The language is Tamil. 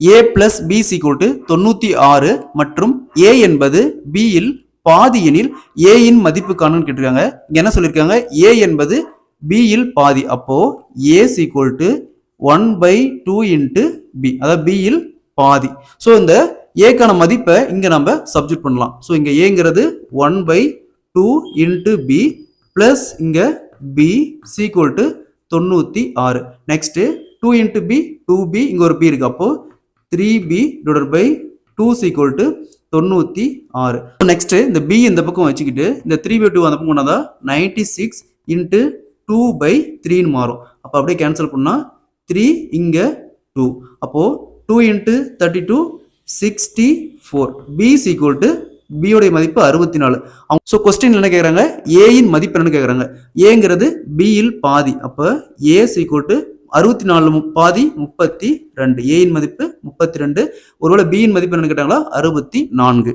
a plus b equal to 96 மற்றும் a என்பது b இல் பாதி எனில் a இன் மதிப்பு காணும்னு கேட்டிருக்காங்க. இங்க என்ன சொல்லியிருக்காங்க, a என்பது b இல் பாதி. அப்போ a equal to 1/2 into b, அதாவது b இல் பாதி. ஸோ இந்த ஏக்கான மதிப்பை இங்க நம்ம சப்ஸ்டிட் பண்ணலாம். ஸோ இங்க ஏங்கிறது 1/2 இன்ட்டு b பிளஸ் இங்க b equal to 96. Next 2 into b 2b, இங்க ஒரு b இருக்கு. அப்போ 3b divided by 2 equal to 96. Next இந்த b இந்த பக்கம் வச்சுக்கிட்டு இந்த 3/2 அந்த பக்கம் கொண்டாந்தா 96 இன்ட்டு 2/3 மாறும். அப்போ அப்படியே கேன்சல் பண்ணா 3 இங்க 2. அப்போ 2 into 32 64. b equal to b உடைய மதிப்பு 64. ஸோ கொஸ்டின் என்ன கேட்குறாங்க, a இன் மதிப்பு என்னன்னு கேட்குறாங்க. ஏங்கிறது b இல் பாதி. அப்போ a ஈக்குவல் டு 64 பாதி 32. a இன் மதிப்பு 32. ஒருவேளை b இன் மதிப்பு என்னன்னு கேட்டாங்களா 64.